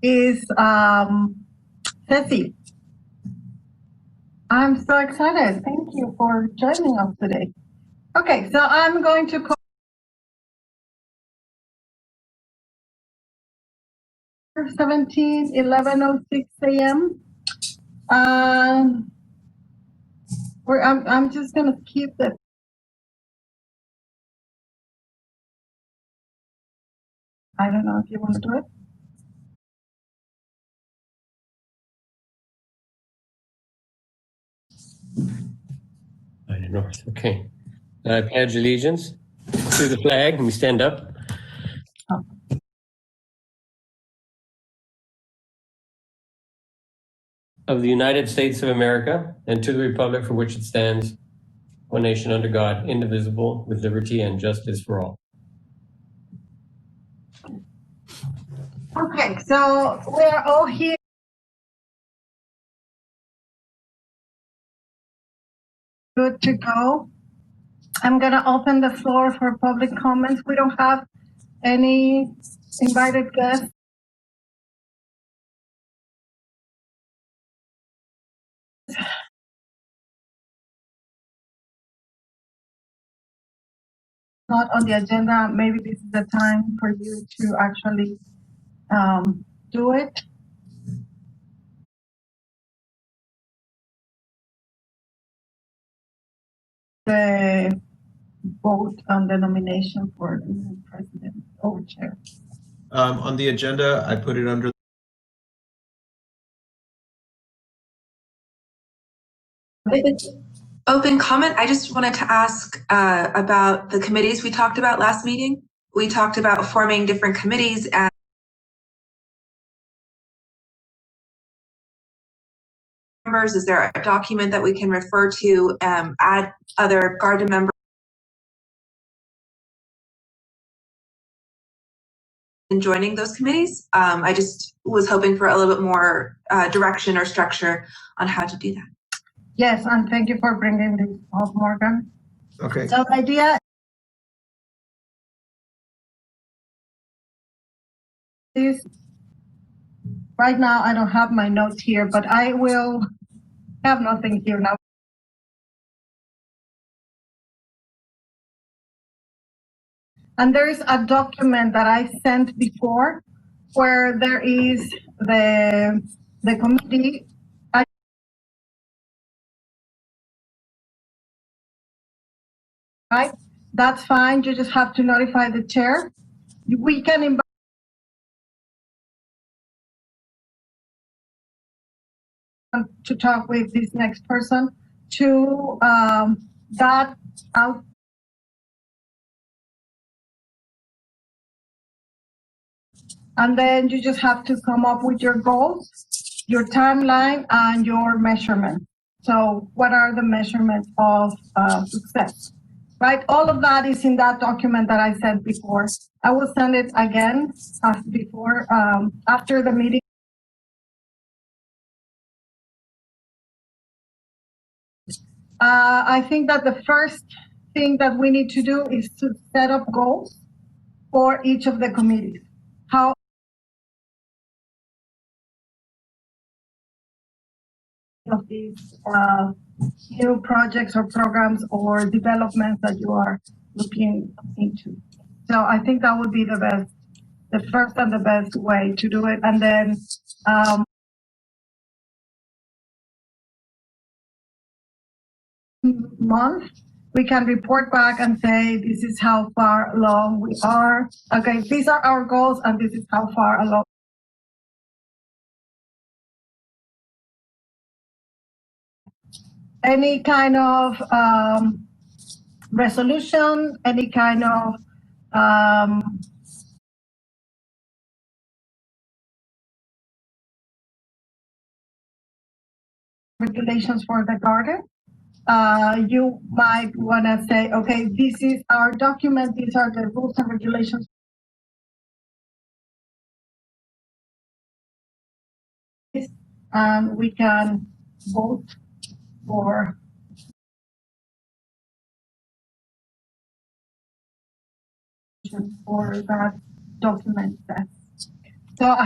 is Ceci. I'm so excited. Thank you for joining us today. Okay, so I'm going to call 11:06 a.m. I'm just going to keep the I don't know if you want to do it. I don't know. Okay. I pledge allegiance to the flag, and we stand up. Of the United States of America, and to the republic for which it stands, one nation under God, indivisible, with liberty and justice for all. Okay, so we're all here. Good to go. I'm going to open the floor for public comments. We don't have any invited guests. Not on the agenda. Maybe this is the time for you to actually do it. The vote on the nomination for the new president or chair. On the agenda, I put it under open comment. I just wanted to ask about the committees we talked about last meeting. We talked about forming different committees and members. Is there a document that we can refer to, add other GARDA members in joining those committees? I just was hoping for a little bit more direction or structure on how to do that. Yes, and thank you for bringing this up, Morgan. Okay. So the idea is, right now I don't have my notes here, but I will have nothing here now. And there is a document that I sent before where there is the committee. Right? That's fine. You just have to notify the chair. We can invite to talk with this next person to that out. And then you just have to come up with your goals, your timeline, and your measurements. So what are the measurements of success? Right, all of that is in that document that I sent before. I will send it again before, after the meeting. I think that the first thing that we need to do is to set up goals for each of the committees. How of these new projects or programs or developments that you are looking into. So I think that would be the first and the best way to do it. And then month, we can report back and say, this is how far along we are. Okay, these are our goals and this is how far along. Any kind of resolution, any kind of regulations for the garden. You might want to say, okay, this is our document, these are the rules and regulations. And we can vote for that document. So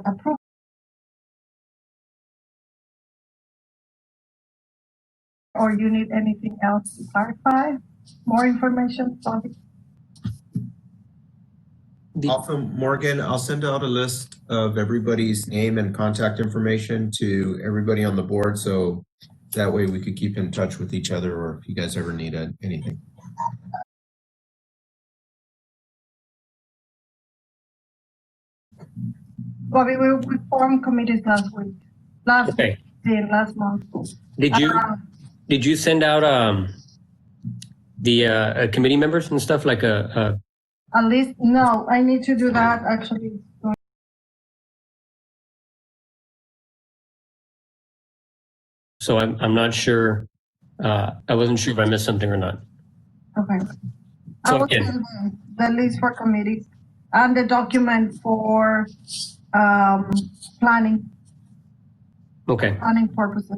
approval. Or you need anything else to clarify? More information, Bobby? Also, Morgan, I'll send out a list of everybody's name and contact information to everybody on the board, so that way we could keep in touch with each other, or if you guys ever need anything. Bobby, we formed committees last week, last month. Did you send out the committee members and stuff like a At least, no, I need to do that actually. So I'm not sure. I wasn't sure if I missed something or not. Okay. So I will again, send the list for committees and the document for planning okay. purposes.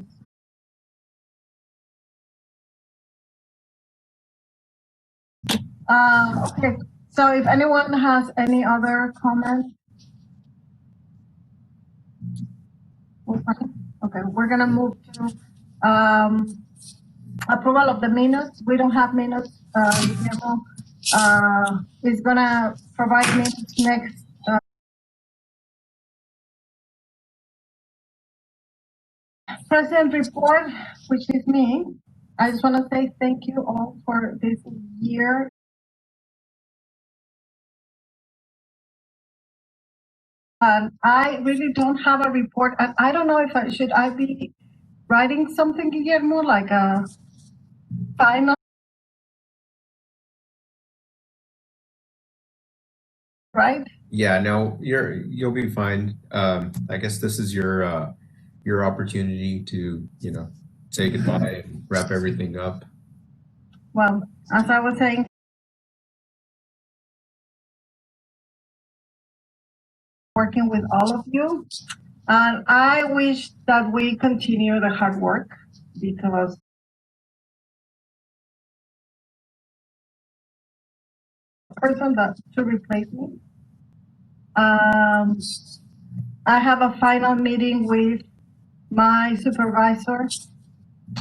Okay, so if anyone has any other comments. Okay, we're gonna move to approval of the minutes. We don't have minutes. Guillermo is gonna provide minutes next. President report, which is me. I just want to say thank you all for this year. I really don't have a report, and I don't know if I be writing something, Guillermo, like a final, right? Yeah, no, you'll be fine. I guess this is your opportunity to, say goodbye and wrap everything up. Well, as I was saying, working with all of you, and I wish that we continue the hard work, because the person that to replace me. I have a final meeting with my supervisor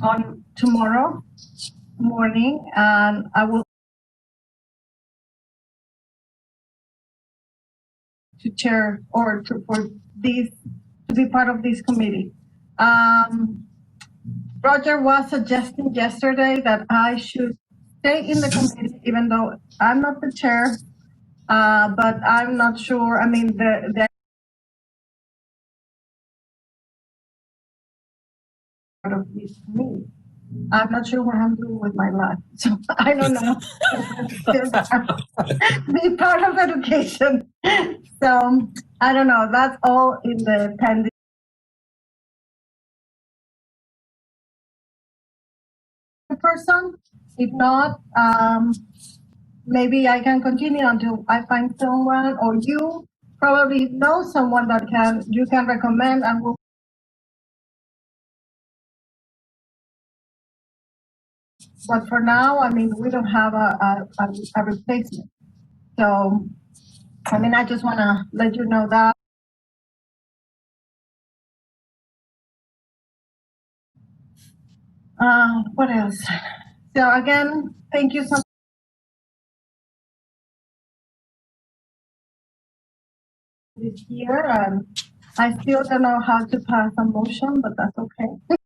on tomorrow morning, and I will to chair or for this to be part of this committee. Roger was suggesting yesterday that I should stay in the committee, even though I'm not the chair, but I'm not sure. I mean, the part of this committee. I'm not sure what I'm doing with my life, so I don't know. Be part of education. So I don't know. That's all in the pending. Person. If not, maybe I can continue until I find someone, or you probably know someone that you can recommend, and will. But for now, I mean, we don't have a replacement. So, I mean, I just want to let you know that. What else? So again, thank you so much this year. And I still don't know how to pass a motion, but that's okay.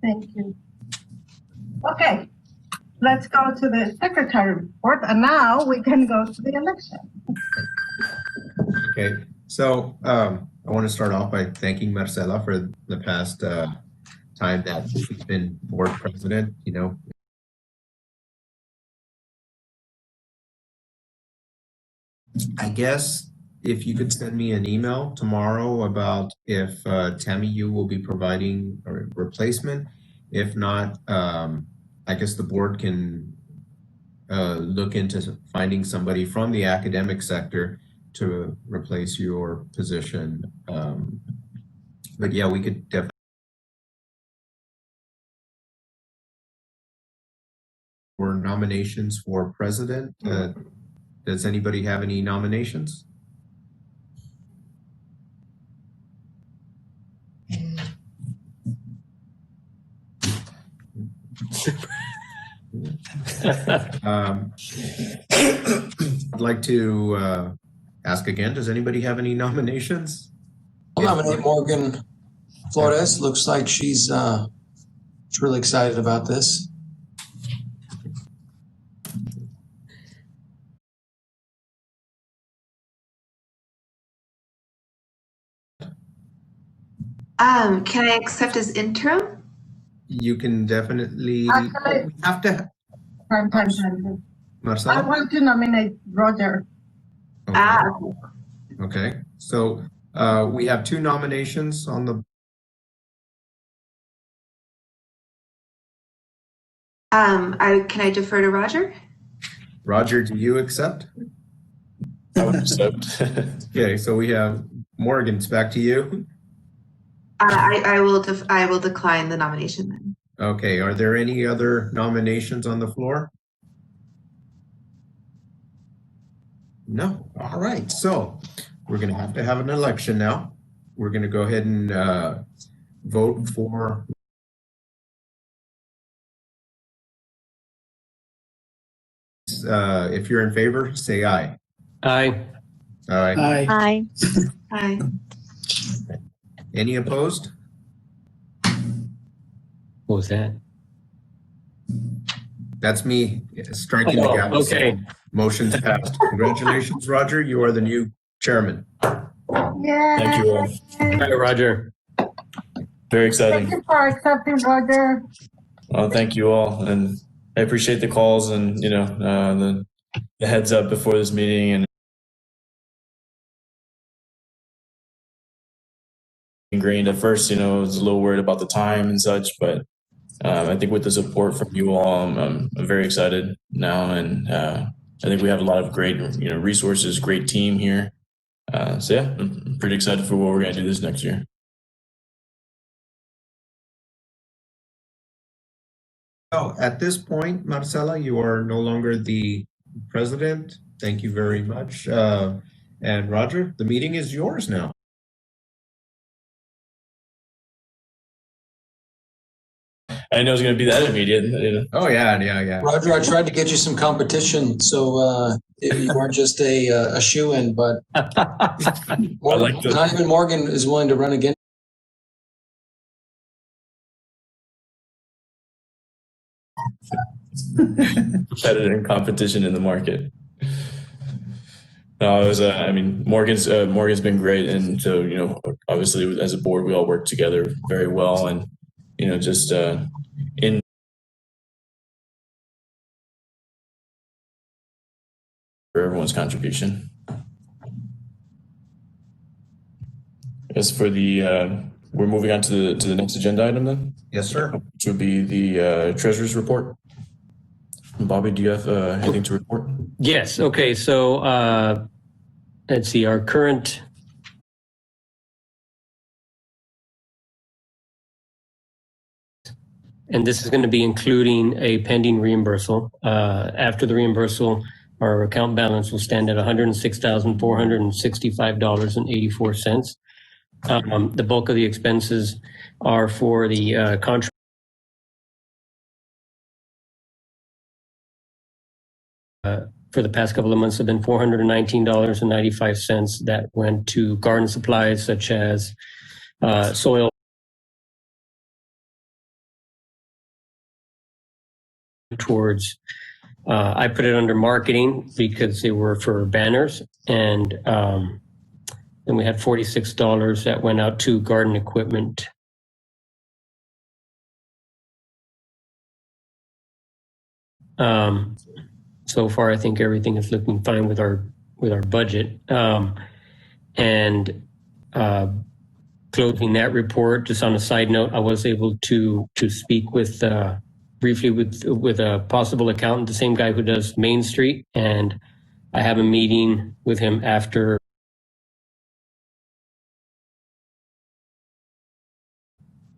Thank you. Okay, let's go to the secretary report, and now we can go to the election. Okay, so I want to start off by thanking Marcela for the past time that she's been board president. I guess if you could send me an email tomorrow about if Tammy, you will be providing a replacement. If not, I guess the board can look into finding somebody from the academic sector to replace your position. But yeah, we could definitely for nominations for president. Does anybody have any nominations? I'd like to ask again, does anybody have any nominations? I'll nominate Morgan Flores. Looks like she's really excited about this. Can I accept as interim? You can definitely Actually, have to. time. I Marcela? want to nominate Roger. Okay. Okay. So we have two nominations on the. Can I defer to Roger? Roger, do you accept? I would accept. Okay, so we have Morgan. It's back to you. I will decline the nomination then. Okay. Are there any other nominations on the floor? No. All right. So we're going to have an election now. We're going to go ahead and vote for. If you're in favor, say aye. Aye. All right. Aye. Aye. Any opposed? What was that? That's me striking the gap. Okay. Motion's passed. Congratulations, Roger. You are the new chairman. Yeah. Thank you all. All right, Roger. Very Thank exciting. you for accepting, Roger. Thank you all. And I appreciate the calls and, the heads up before this meeting and ingrained at first, I was a little worried about the time and such, but I think with the support from you all, I'm very excited now. And I think we have a lot of great, resources, great team here. So yeah, I'm pretty excited for what we're going to do this next year. So at this point, Marcela, you are no longer the president. Thank you very much. And Roger, the meeting is yours now. I didn't know it was going to be that immediate. Oh, yeah. Roger, I tried to get you some competition, so you weren't just a shoe-in, but not even Morgan is willing to run again. Competitor and competition in the market. No, it was. Morgan's been great, and so obviously as a board, we all work together very well, and just in for everyone's contribution. As for the, we're moving on to the next agenda item then, Yes, sir. which would be the treasurer's report. Bobby, do you have anything to report? Yes. Okay. So let's see. Our current and this is going to be including a pending reimbursal. After the reimbursal, our account balance will stand at $106,465.84. The bulk of the expenses are for the contract. For the past couple of months have been $419.95 that went to garden supplies such as soil, towards I put it under marketing because they were for banners, and then we had $46 that went out to garden equipment. So far, I think everything is looking fine with our budget. And closing that report, just on a side note, I was able to speak with briefly with a possible accountant, the same guy who does Main Street, and I have a meeting with him after.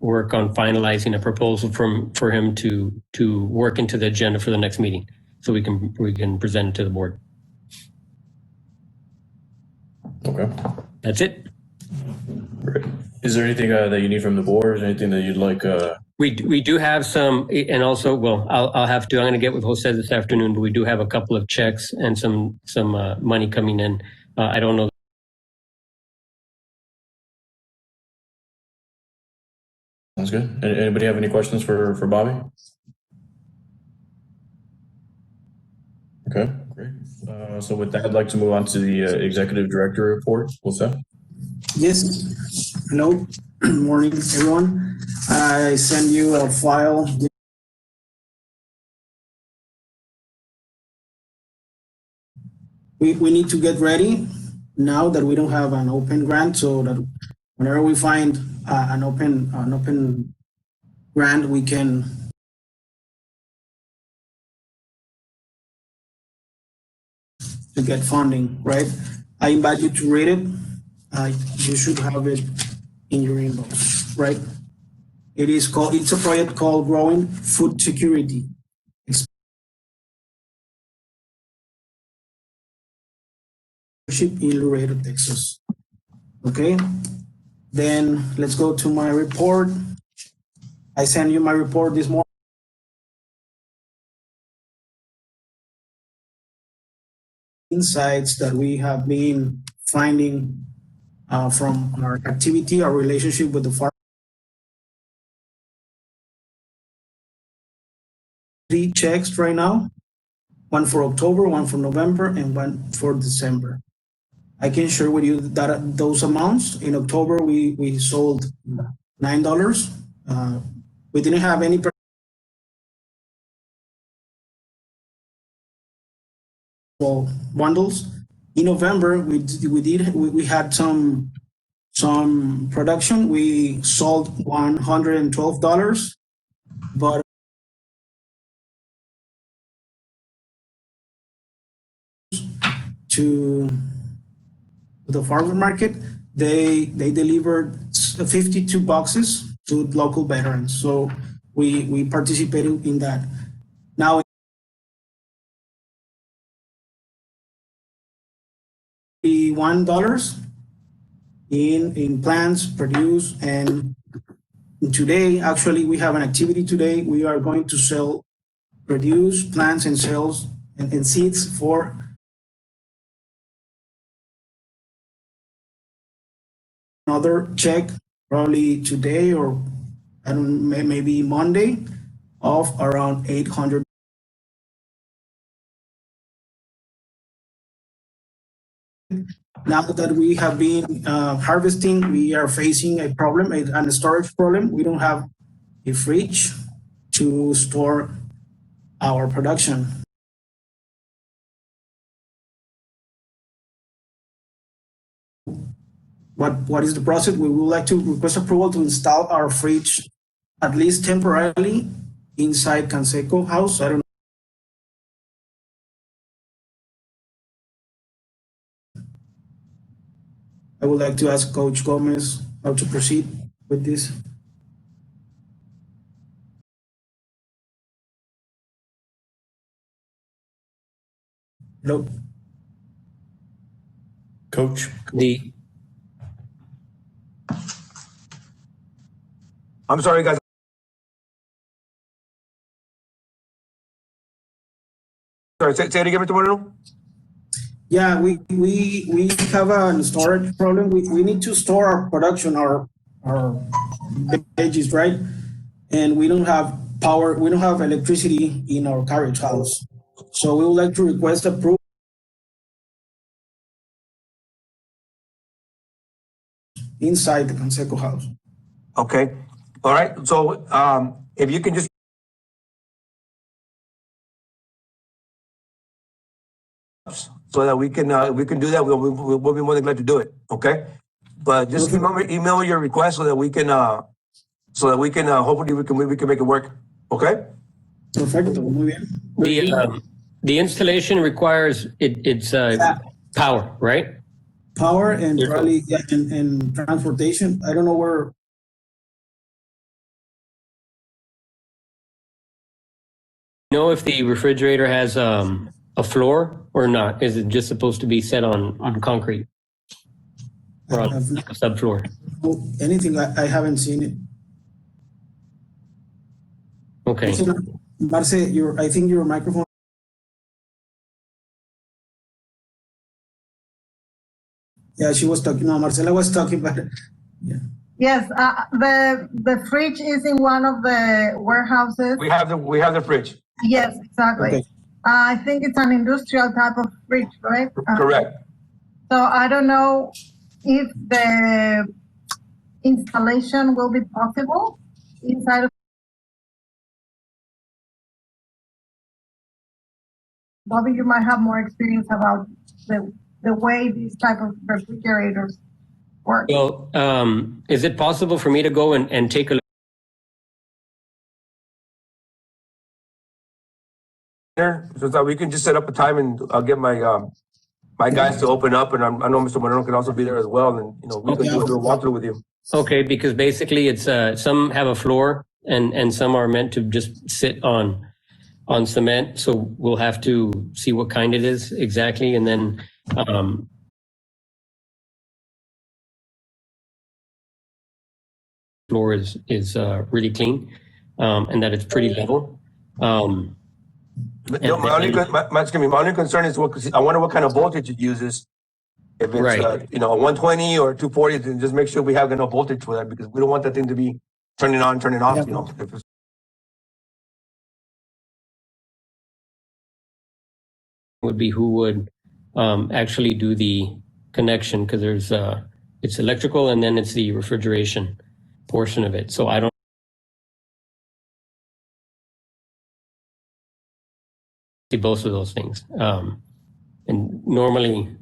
work on finalizing a proposal for him to work into the agenda for the next meeting, so we can present it to the board. Okay. That's it. Great. Is there anything that you need from the board? Is there anything that you'd like? We do have some, and also, well, I'm going to get with Jose this afternoon, but we do have a couple of checks and some money coming in. I don't know. Sounds good. Anybody have any questions for Bobby? Okay, great. So with that, I'd like to move on to the executive director report. What's that? Yes. Hello. Morning, everyone. I send you a file. We need to get ready now that we don't have an open grant, so that whenever we find an open grant, we can to get funding, right? I invite you to read it. You should have it in your inbox, right? It's a project called Growing Food Security. In Laredo, Texas. Okay, then let's go to my report. I sent you my report this morning. Insights that we have been finding from our activity, our relationship with the farm. 3 checks right now, one for October, one for November, and one for December. I can share with you that those amounts. In October, we sold $9. We didn't have any bundles. In November, we had some production. We sold $112, but to the farmer market, they delivered 52 boxes to local veterans. So we participated in that. Now, $1 in plants produced, and today, actually, we have an activity today. We are going to produce plants and cells and seeds for another check, probably today or maybe Monday, of around 800. Now that we have been harvesting, we are facing a problem, a storage problem. We don't have a fridge to store our production. What is the process? We would like to request approval to install our fridge, at least temporarily, inside Canseco house. I don't know. I would like to ask Coach Gomez how to proceed with this. Hello? Coach? I'm sorry, guys. Sorry, say it again, Mr. Moreno. Yeah, we have a storage problem. We need to store our production, our veggies, right? And we don't have power. We don't have electricity in our carriage house. So we would like to request approval inside the Canseco house. Okay. All right. So if you can just so that we can do that, we'll be more than glad to do it. Okay. But just email your request so that we can hopefully we can make it work. Okay. Perfecto. Muy bien. The installation requires it's power, right? Power and probably and transportation. I don't know where know if the refrigerator has a floor or not? Is it just supposed to be set on concrete or on I've like a subfloor? anything, I haven't seen it. Okay. Marce, I think your microphone. Yeah, she was talking. No, Marcela was talking, but yeah. Yes, the fridge is in one of the warehouses. We have the fridge. Yes, exactly. Okay. I think it's an industrial type of fridge, right? Correct. So I don't know if the installation will be possible inside of. Bobby, you might have more experience about the way these type of refrigerators work. Well, is it possible for me to go and take a look? So that we can just set up a time and I'll get my my guys to open up, and I know Mr. Moreno can also be there as well, and we can do a little walkthrough with you. Okay, because basically it's some have a floor and some are meant to just sit on cement. So we'll have to see what kind it is exactly, and then floor is really clean and that it's pretty level. No, my only concern is I wonder what kind of voltage it uses. If it's Right. 120 or 240, then just make sure we have enough voltage for that, because we don't want that thing to be turning on, turning off. Yeah. If it's, would be who would actually do the connection, because there's it's electrical and then it's the refrigeration portion of it. So I don't see both of those things. And normally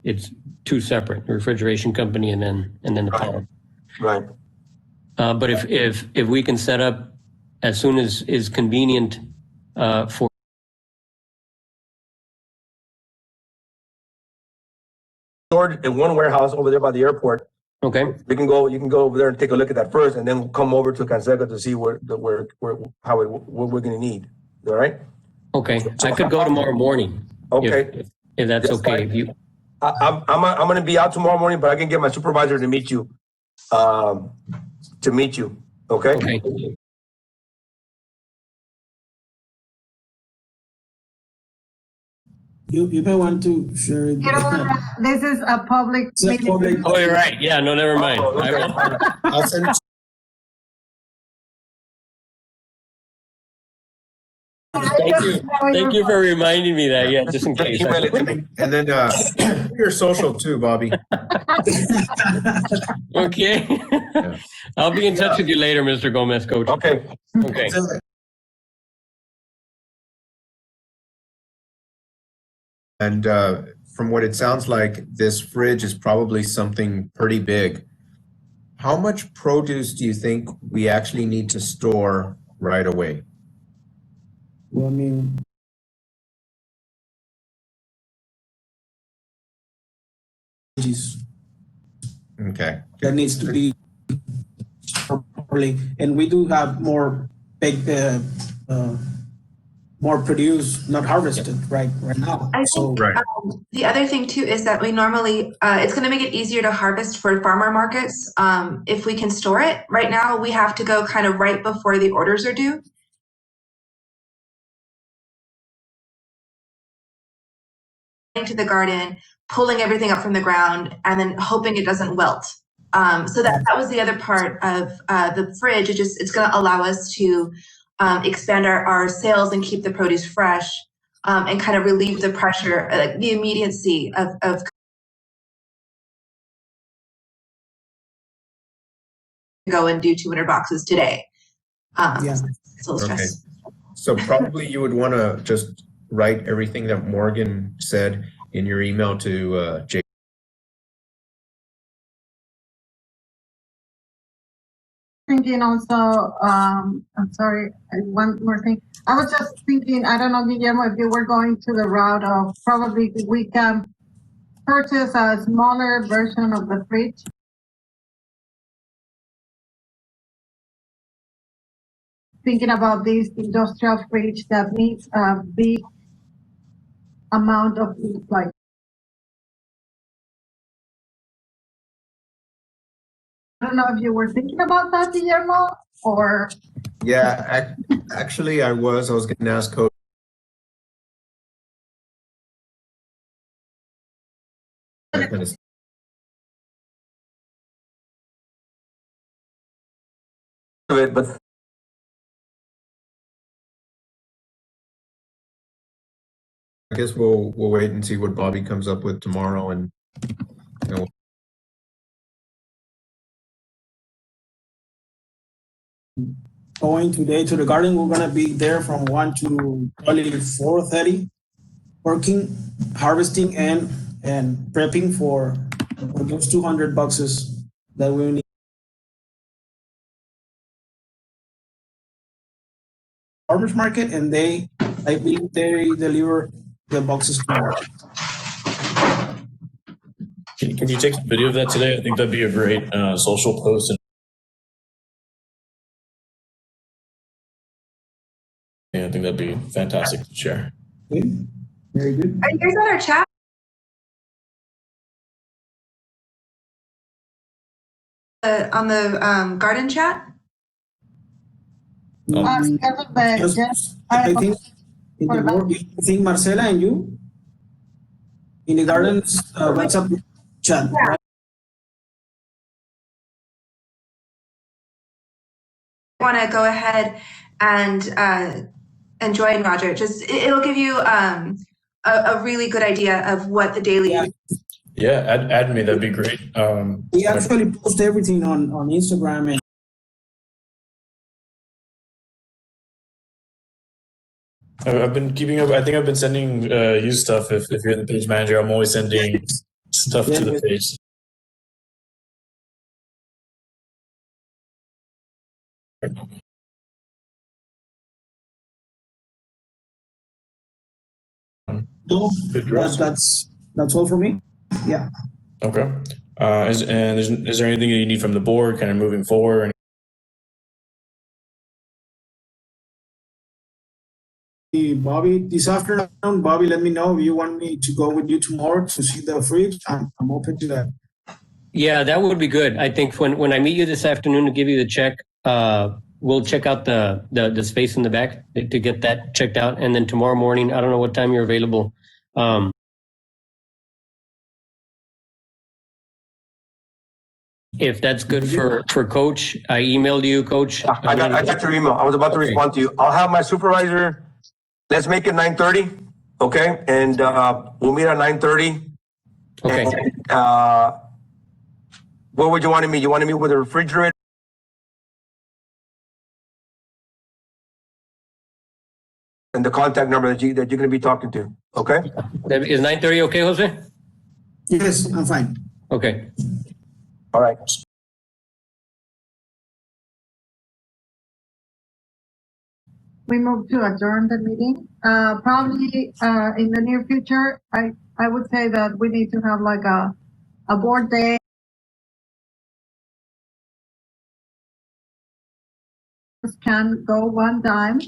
it's two separate, the refrigeration company and then the power. right. But if we can set up as soon as is convenient for Stored in one warehouse over there by the airport. okay. You can go over there and take a look at that first, and then we'll come over to Canseco to see what we're going to need. All right. Okay, I could go tomorrow morning. Okay. If that's That's okay. fine. If you, I'm going to be out tomorrow morning, but I can get my supervisor to meet you. Okay. okay. You may want to share it. You know, this is a public It's a meeting. public- Oh, you're right. Yeah, no, never mind. Oh, okay. I'll send it. Thank you. Thank you for reminding me that. Yeah, just in case. Email it to me. And then your social too, Bobby. Okay. I'll be in touch with you later, Mr. Gomez, Coach. Okay. Okay. And from what it sounds like, this fridge is probably something pretty big. How much produce do you think we actually need to store right away? Well, I mean, Okay. that needs to be properly, and we do have more big, more produced, not harvested right now. I So think Right. the other thing too is that we normally, it's going to make it easier to harvest for farmer markets if we can store it. Right now, we have to go kind of right before the orders are due. Into the garden, pulling everything up from the ground, and then hoping it doesn't wilt. So that was the other part of the fridge. It's going to allow us to expand our sales and keep the produce fresh, and kind of relieve the pressure, like the immediacy of go and do 200 boxes today. Yeah. So stress. So probably you would want to just write everything that Morgan said in your email to Jake. Thinking also, I'm sorry, one more thing. I was just thinking, I don't know, Guillermo, if you were going to the route of probably we can purchase a smaller version of the fridge. thinking about this industrial fridge that needs a big amount of like. I don't know if you were thinking about that, Guillermo, or. Yeah, actually, I was going to ask Coach. But I guess we'll wait and see what Bobby comes up with tomorrow, and going today to the garden. We're gonna be there from 1 to probably 4:30, working, harvesting, and prepping for those 200 boxes that we need. Farmers market, and I believe they deliver the boxes tomorrow. Can you take a video of that today? I think that'd be a great social post. I think that'd be fantastic to share. Okay. Very good. Are you guys on our chat? On the garden chat? I think in the board, I think Marcela and you in the gardens WhatsApp chat. Yeah. Right? I want to go ahead and join Roger. It'll give you a really good idea of what the daily. Yeah, add me. That'd be great. We actually post everything on Instagram and. I've been keeping up. I think I've been sending you stuff. If you're the page manager, I'm always sending stuff to the page. No, that's all for me. Yeah. Okay. Is there anything that you need from the board, kind of moving forward? Bobby, this afternoon, Bobby, let me know if you want me to go with you tomorrow to see the fridge. I'm open to that. Yeah, that would be good. I think when I meet you this afternoon to give you the check, we'll check out the space in the back to get that checked out. And then tomorrow morning, I don't know what time you're available. If that's good for Coach, I emailed you, Coach. I got your email. I was about to respond to you. I'll have my supervisor. Let's make it 9:30, okay? And we'll meet at 9:30. Okay. And, what would you want to meet? You want to meet with a refrigerator? And the contact number that you're going to be talking to, okay? Is 9:30 okay, Jose? Yes, I'm fine. Okay. All right. We move to adjourn the meeting. Probably in the near future, I would say that we need to have like a board day. Can go one time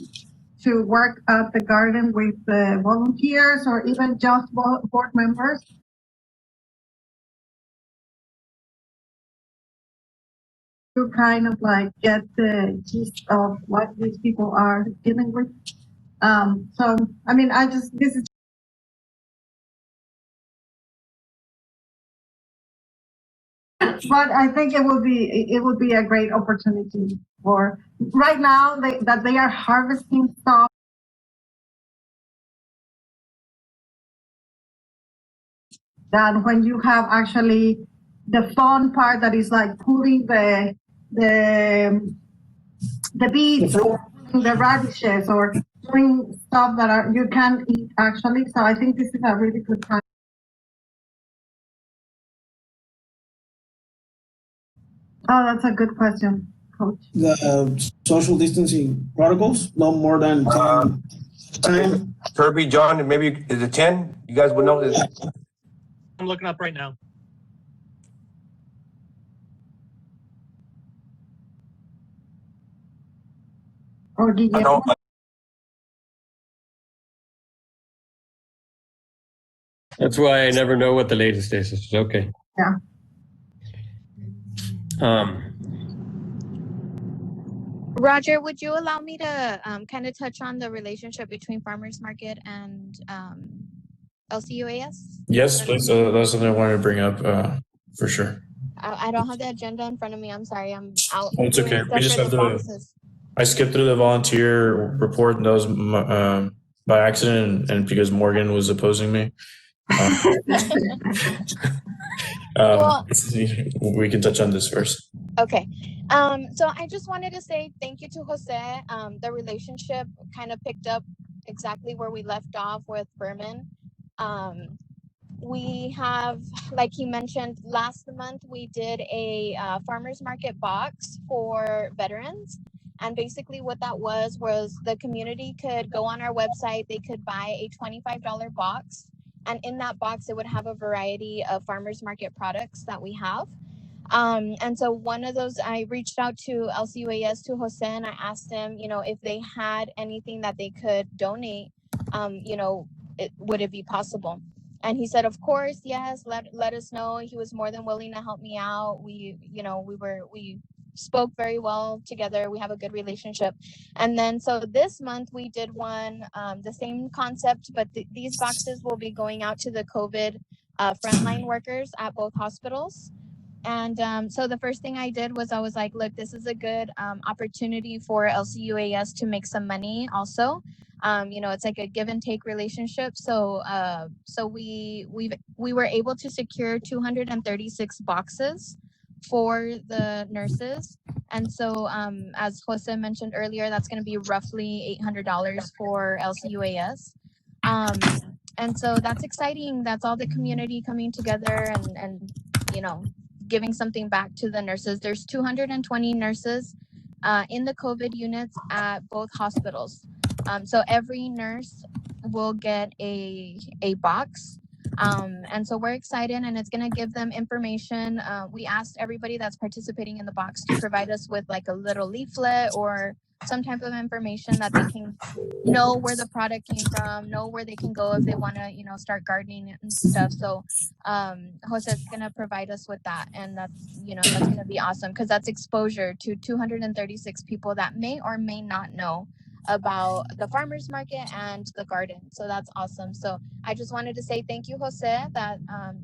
to work at the garden with the volunteers or even just board members. To kind of like get the gist of what these people are dealing with. So, I mean, this is. But I think it will be a great opportunity for right now that they are harvesting stuff. That when you have actually the fun part that is like pulling the beets or the radishes or doing stuff that you can eat actually. So I think this is a really good time. Oh, that's a good question, Coach. The social distancing protocols, no more than 10 time. Kirby, John, maybe is it 10? You guys would know this. I'm looking up right now. Or I know, Guillermo? That's why I never know what the latest is. Okay. Yeah. Roger, would you allow me to kind of touch on the relationship between farmers market and LCUAS? Yes, please. That's something I wanted to bring up for sure. I don't have the agenda in front of me. I'm sorry. I'm out Oh, it's doing okay. We stuff just for have the to. boxes. I skipped through the volunteer report, and that was by accident, and because Morgan was opposing me. Well, we can touch on this first. okay. So I just wanted to say thank you to Jose. The relationship kind of picked up exactly where we left off with Berman. We have, like he mentioned, last month we did a farmers market box for veterans. And basically what that was the community could go on our website, they could buy a $25 box. And in that box, it would have a variety of farmers market products that we have. And so one of those, I reached out to LCUAS, to Jose, and I asked him, if they had anything that they could donate, would it be possible? And he said, of course, yes, let us know. He was more than willing to help me out. We spoke very well together. We have a good relationship. And then, so this month we did one, the same concept, but these boxes will be going out to the COVID frontline workers at both hospitals. And so the first thing I did was I was like, look, this is a good opportunity for LCUAS to make some money also. It's like a give and take relationship. So we were able to secure 236 boxes for the nurses. And so as Jose mentioned earlier, that's going to be roughly $800 for LCUAS. And so that's exciting. That's all the community coming together and giving something back to the nurses. There's 220 nurses in the COVID units at both hospitals. So every nurse will get a box. And so we're excited, and it's going to give them information. We asked everybody that's participating in the box to provide us with like a little leaflet or some type of information that they can know where the product came from, know where they can go if they want to, start gardening and stuff. So Jose is going to provide us with that, and that's going to be awesome because that's exposure to 236 people that may or may not know about the farmers market and the garden. So that's awesome. So I just wanted to say thank you, Jose, that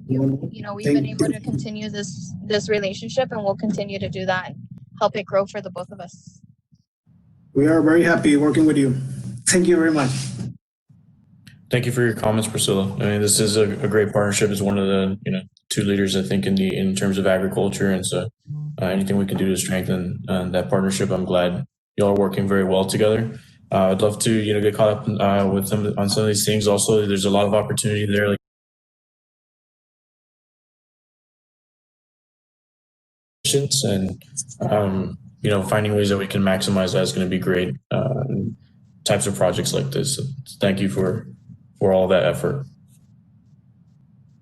we've been able to continue this relationship, and we'll continue to do that and help it grow for the both of us. We are very happy working with you. Thank you very much. Thank you for your comments, Priscilla. I mean, this is a great partnership. It's one of the two leaders, I think, in terms of agriculture, and so anything we can do to strengthen that partnership, I'm glad y'all are working very well together. I'd love to get caught up with some of these things. Also, there's a lot of opportunity there, like and finding ways that we can maximize that is going to be great. Types of projects like this. So thank you for all that effort.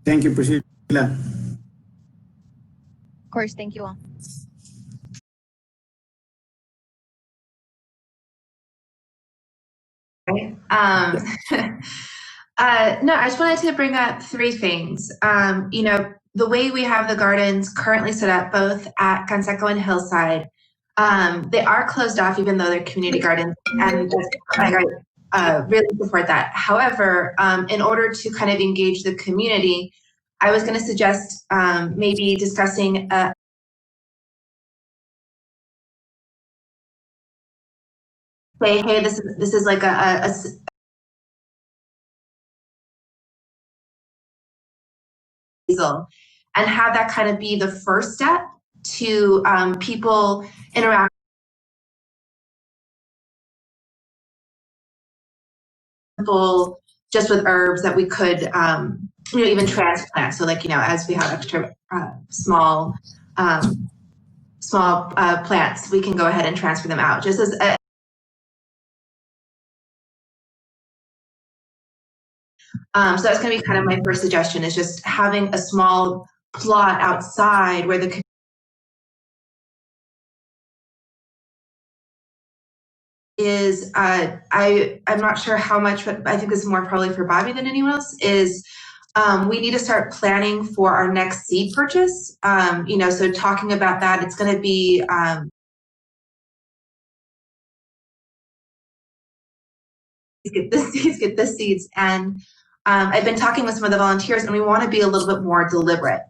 Thank you, Priscilla. Of course, thank you all. No, I just wanted to bring up three things. The way we have the gardens currently set up, both at Canseco and Hillside, they are closed off, even though they're community gardens, and I really support that. However, in order to kind of engage the community, I was going to suggest maybe discussing say, hey, this is like a and have that kind of be the first step to people interact just with herbs that we could even transplant. So like as we have extra small plants, we can go ahead and transfer them out just as so that's going to be kind of my first suggestion, is just having a small plot outside where the . is I'm not sure how much, but I think this is more probably for Bobby than anyone else, is we need to start planning for our next seed purchase. So talking about that, it's going to be get the seeds. And I've been talking with some of the volunteers, and we want to be a little bit more deliberate,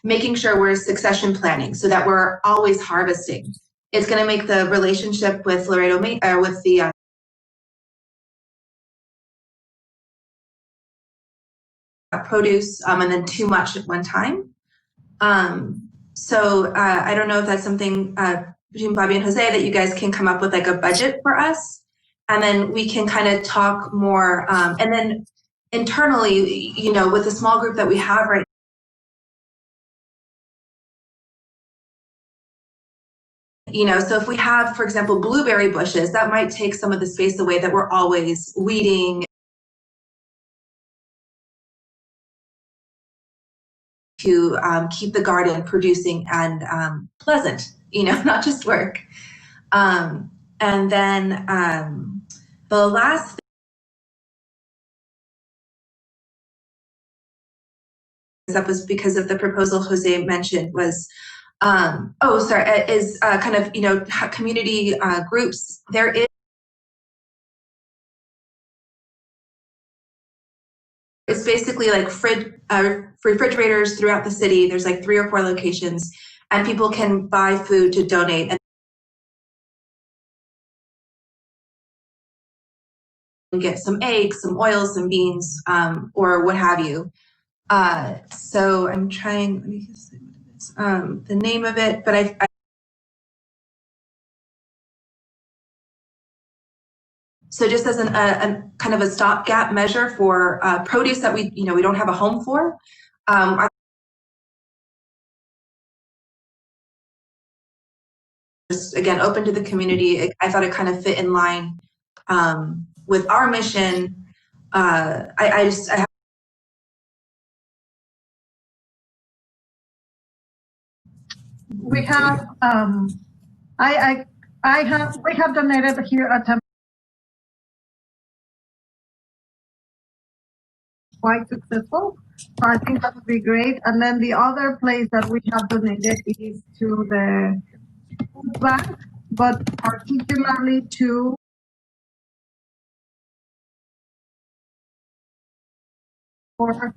making sure we're succession planning so that we're always harvesting. It's going to make the relationship with Laredo, with the produce and then too much at one time. So I don't know if that's something between Bobby and Jose that you guys can come up with like a budget for us, and then we can kind of talk more. And then internally, with the small group that we have right now, so if we have, for example, blueberry bushes, that might take some of the space away that we're always weeding to keep the garden producing and pleasant, not just work. And then the last thing that was because of the proposal Jose mentioned was, is kind of, community groups. There is it's basically like refrigerators throughout the city. There's like 3 or 4 locations, and people can buy food to donate and get some eggs, some oils, some beans, or what have you. So I'm trying, let me just see what it is, the name of it, but I so just as a kind of a stopgap measure for produce that we don't have a home for. Just again, open to the community. I thought it kind of fit in line with our mission. We have we have donated here at quite successful. So I think that would be great. And then the other place that we have donated is to the food bank, but particularly to for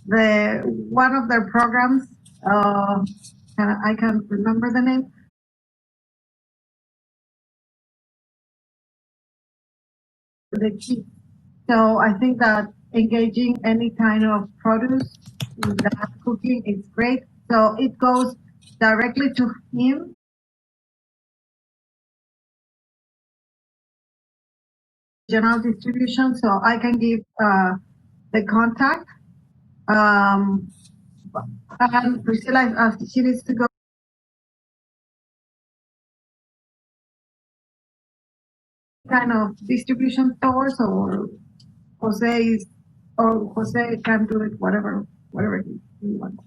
one of their programs. I can't remember the name. The key. So I think that engaging any kind of produce in that cooking is great. So it goes directly to him. General distribution, so I can give the contact. And Priscilla, she needs to go. Kind of distribution stores, or Jose can do it, whatever he wants.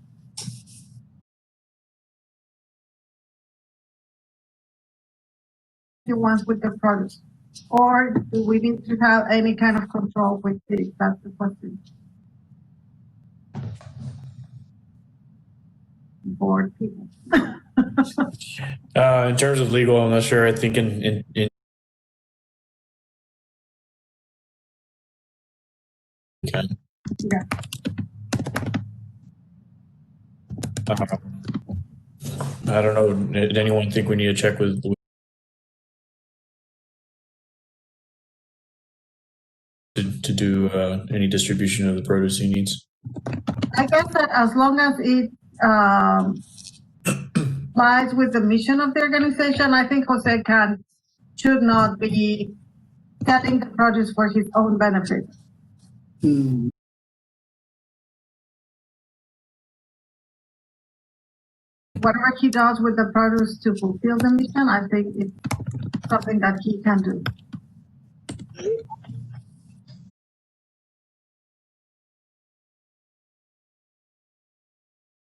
He wants with the produce, or do we need to have any kind of control with this? That's the question. Board people. In terms of legal, I'm not sure. I think in okay. Yeah. I don't know. Did anyone think we need to check with to do any distribution of the produce he needs? I guess that as long as it lies with the mission of the organization, I think Jose should not be selling the produce for his own benefit. Whatever he does with the produce to fulfill the mission, I think it's something that he can do.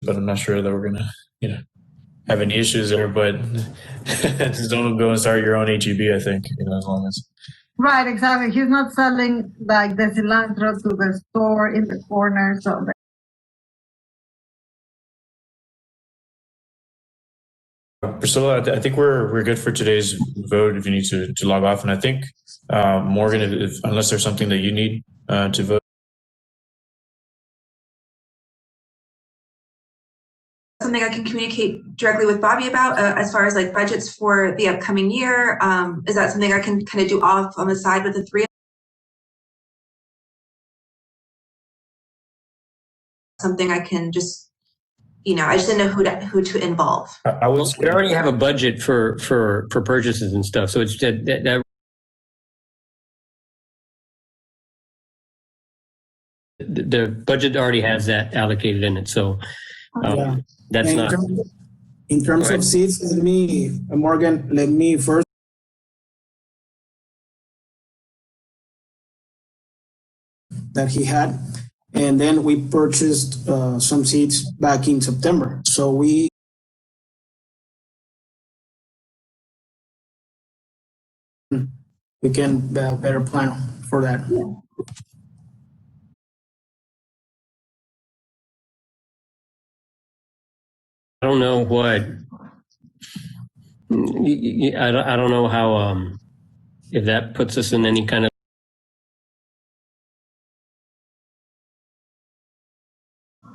But I'm not sure that we're gonna, have any issues there, but just don't go and start your own HEB, I think, as long as. Right, exactly. He's not selling like the cilantro to the store in the corner. So Priscilla, I think we're good for today's vote if you need to log off. And I think, Morgan, unless there's something that you need to vote. Something I can communicate directly with Bobby about as far as like budgets for the upcoming year. Is that something I can kind of do off on the side with the three? Something I can just, I just didn't know who to involve. I would. We already have a budget for purchases and stuff, so it's that the budget already has that allocated in it. So Yeah. that's And not. in terms Right. of seats, Morgan, let me first. That he had, and then we purchased some seats back in September. So we can better plan for that. I don't know what. I don't know how if that puts us in any kind of.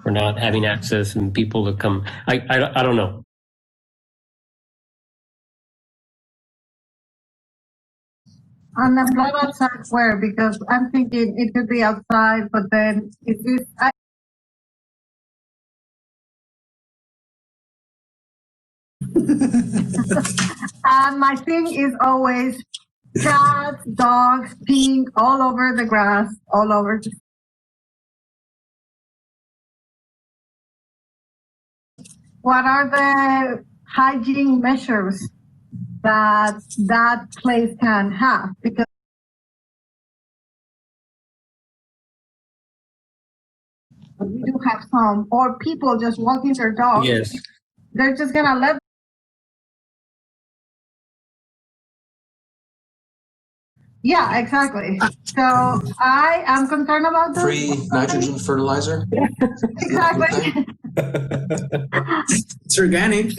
For not having access and people to come. I don't know. on the blood outside where? Because I'm thinking it could be outside, but then it is. And my thing is always cats, dogs peeing all over the grass, all over. What are the hygiene measures that that place can have? Because we do have some, or people just walking their dogs. Yes. They're just gonna let. Yeah, exactly. So I am concerned about those. Free nitrogen fertilizer. Exactly. It's organic.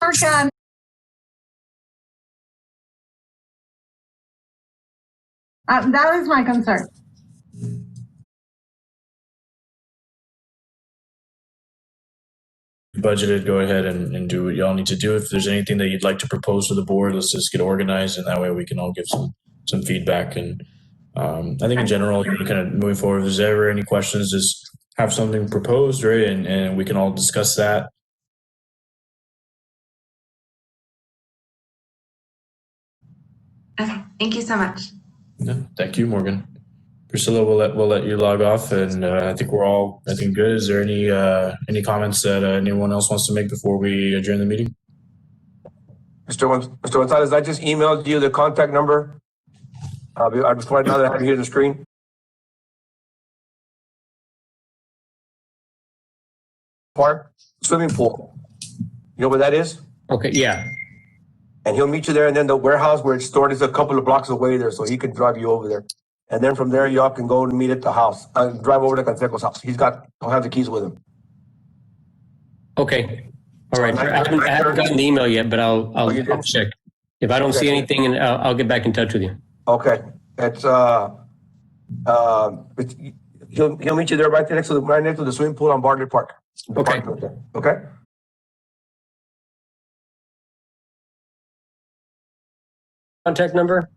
Organic. That is my concern. Budgeted, go ahead and do what y'all need to do. If there's anything that you'd like to propose to the board, let's just get organized, and that way we can all give some feedback. And I think in general, kind of moving forward, if there's ever any questions, just have something proposed, right? And we can all discuss that. Okay, thank you so much. Yeah, thank you, Morgan. Priscilla, we'll let you log off, and I think we're all good. Is there any comments that anyone else wants to make before we adjourn the meeting? Mr. Gonzalez, I just emailed you the contact number. I just right now that I have it here on the screen. Park, swimming pool. You know where that is? Okay. Yeah. And he'll meet you there, and then the warehouse where it's stored is a couple of blocks away there, so he can drive you over there. And then from there, y'all can go and meet at the house. Drive over to Canseco's house. He'll have the keys with him. Okay. All right. I haven't gotten the email yet, but I'll check. If I don't see anything, and I'll get back in touch with you. Okay. It's he'll meet you there right next to the swimming pool on Bartlett Park. Okay. Okay. Contact number?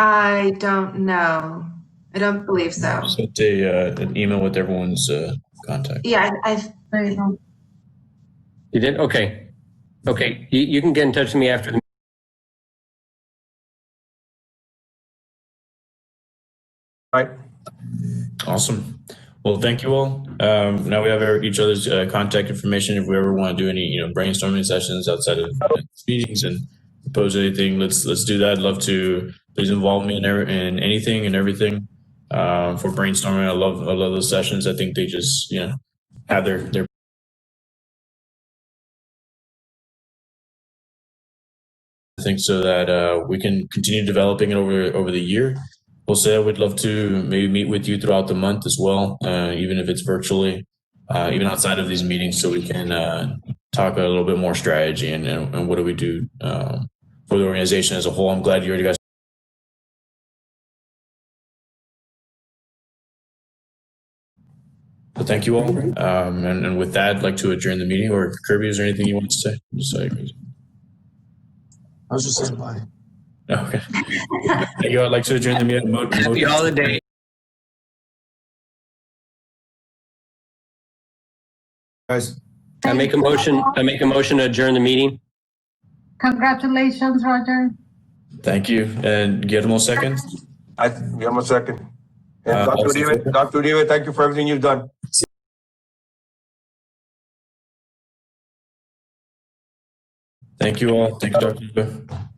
I don't know. I don't believe so. Sent an email with everyone's contact. Yeah, I've. You did? Okay. Okay. You can get in touch with me after the. All right. Awesome. Well, thank you all. Now we have each other's contact information. If we ever want to do any, brainstorming sessions outside of meetings and propose anything, let's do that. I'd love to. Please involve me in anything and everything for brainstorming. I love those sessions. I think they just have their think so that we can continue developing it over the year. Jose, we'd love to maybe meet with you throughout the month as well, even if it's virtually, even outside of these meetings, so we can talk a little bit more strategy and what do we do for the organization as a whole. I'm glad you already guys. So thank you all. And with that, I'd like to adjourn the meeting. Or Kirby, is there anything you want to say? I was just saying bye. Okay. Thank you. I'd like to adjourn the meeting. Happy holiday. Guys, I make a motion to adjourn the meeting. Congratulations, Roger. Thank you. And Guillermo, second. I'm a second. And Also Dr. Uribe, thank you for everything you've done. Thank you all. Thank you, Dr. Uribe.